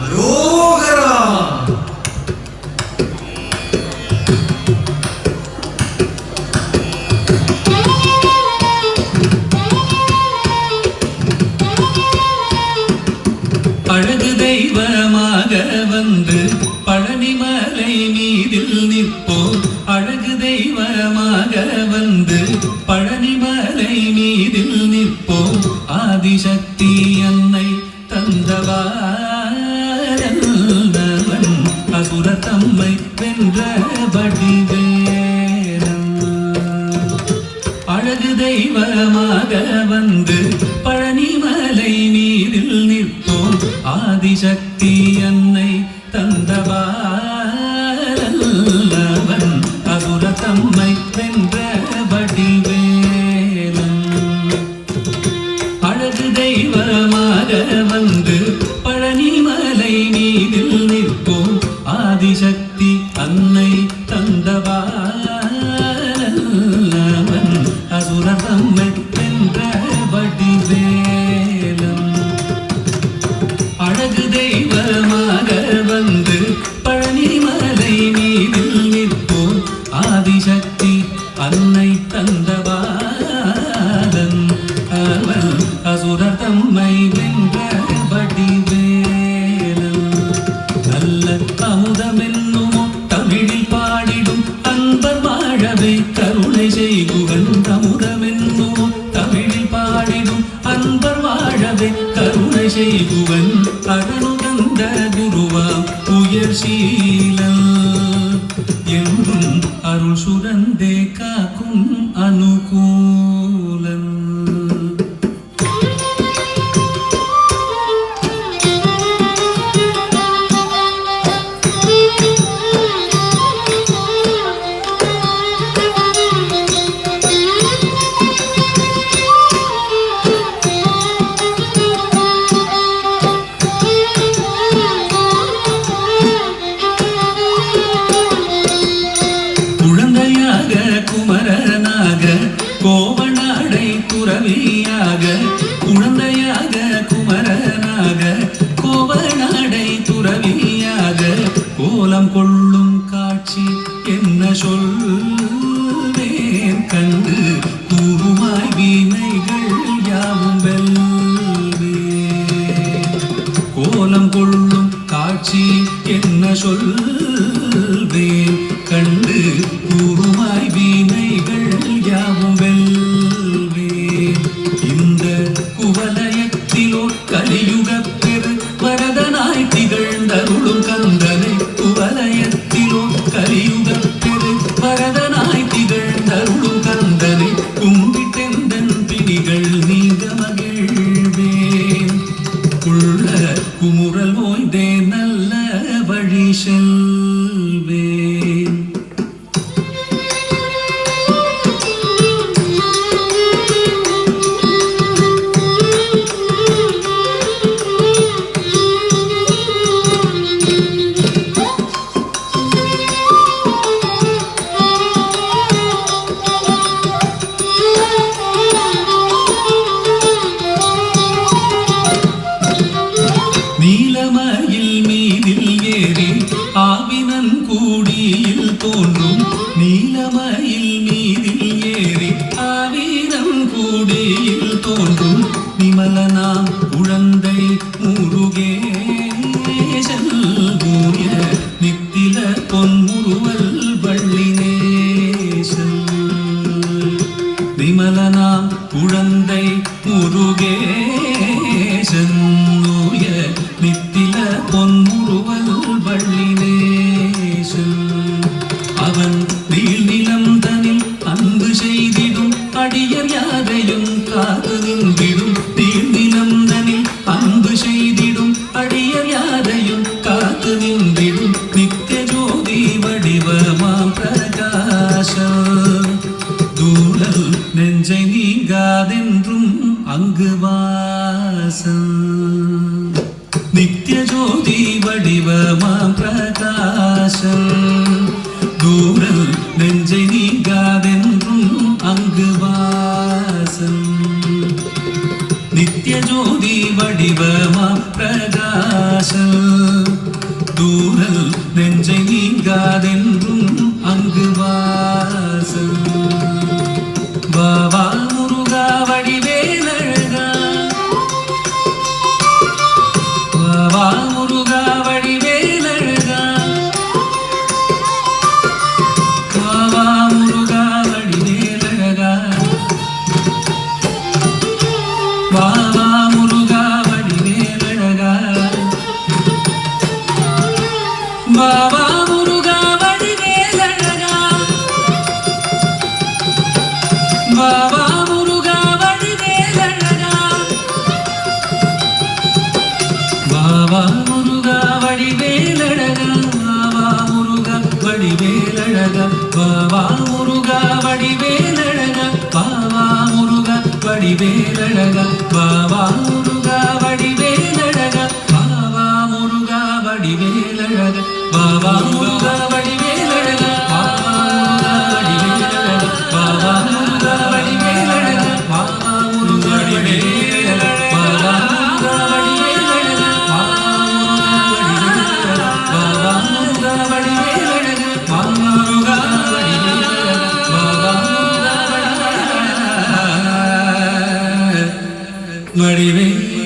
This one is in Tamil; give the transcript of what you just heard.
அரோகரா. அழகு தெய்வமாக வந்து பழனிமலை மீதில் நிற்போம். அழகு தெய்வமாக வந்து பழனிமலை மீதில் நிற்போம். ஆதிசக்தி அன்னை தந்தவாரல்லவன் அசுர தம்மை வென்ற வடிவேலன். அழகு தெய்வமாக வந்து பழனிமலை மீதில் நிற்போம். ஆதிசக்தி அன்னை தந்தவாரல்லவன் அசுர தம்மை வென்ற வடிவேலன். அழகு தெய்வமாக வந்து பழனிமலை மீதில் நிற்போம். ஆதிசக்தி அன்னை தந்தவாரல்லவன் அசுர தம்மை வென்ற வடிவேலன். அழகு தெய்வமாக வந்து பழனிமலை மீதில் நிற்போம். ஆதிசக்தி அன்னை தந்தவாரன் அவன் அசுர தம்மை வென்ற வடிவேலன். நல்ல அமுதமென்னுமோ தமிழில் பாடிடும் அன்பர் வாழவே கருணை செய்குவன். அமுதமென்னுமோ தமிழில் பாடிடும் அன்பர் வாழவே கருணை செய்குவன். அருளுகந்த குருவாம் உயர் சீலன் என்றும் அருள் சுரந்தே காக்கும் அனுகூலன். குமரனாக கோவனாடை துறவியாக குழந்தையாக குமரனாக கோவனாடை துறவியாக கோலம் கொள்ளும் காட்சி என்ன சொல்வேன் கண்டு கூறுமாய் வீணைகள் யாவும் வெல்வே. கோலம் கொள்ளும் காட்சி என்ன சொல்வேன் கண்டு கூறுமாய் வீணைகள் யாவும் வெல்வே. இந்த குவலயத்திலோ கலியுக பெரு வரதனாய் திகழ்ந்தருளும் கந்தனை. குவலயத்திலோ கலியுக பெரு வரதனாய் திகழ்ந்தருளும் கந்தனை. கும்பிட்டெந்தன் பிணிகள் நீங்க மகிழ்வேன். உள்ள குமுறல் ஓய்ந்தே நல்ல வழி செல்வேன். நீலமயில் மீதில் ஏறி ஆவினன் கூடியில் தோன்றும். நீலமயில் மீதில் ஏறி ஆவினன் கூடியில் தோன்றும். நிமலனாம் குழந்தை முருகேசன் தூய நித்தில பொன்முருவல் வள்ளினேசன். நிமலனாம் குழந்தை முருகேசன் தூய நித்தில பொன்முருவல் வள்ளினேசன். அவன் நீள்நிலம் தனில் அன்பு செய்திடும் அடியர் யாரையும் காத்து நின்றிடும். நீள்நிலம் தனில் அன்பு செய்திடும் அடியர் யாரையும் காத்து நின்றிடும். நித்திய ஜோதி வடிவமாம் பிரகாசம் தூளல் நெஞ்சை நீங்காதென்றும் அங்கு வாசம். நித்திய ஜோதி வடிவமாம் பிரகாசம் தூரல் நெஞ்சை நீங்காதென்றும் அங்கு வாசம். நித்திய ஜோதி வடிவமாம் பிரகாசம் வாசல் தூரல் நெஞ்சை நீங்காதென்றும் அங்கு வாசல் வாவா முருகா வடிவேலழகா வாவா முருகா வடிவேலழகா வாவா முருகா வடிவேலழகா வாவா முருகா வடிவேலழகா வாவா முருகா வடிவேலழகா வாவா முருகா வடிவேலழகா வாவா முருகா வடிவேலழகா வாவா முருகா வடிவேலழகா வாவா முருகா வடிவேலழகா வாவா முருகா வடிவேலழகா வாவா முருகா வடிவேலழகா வாவா முருகா வடிவேலழகா வாவா முருகா வடிவேலழகா வாவா முருகா வடிவேலழகா வாவா முருகா வடிவேலழகா வாவா முருகா வடிவேலழகா வாவா முருகா வடிவேலழகா வாவா முருகா வடிவேலழகா வாவா முருகா வடிவேலழகா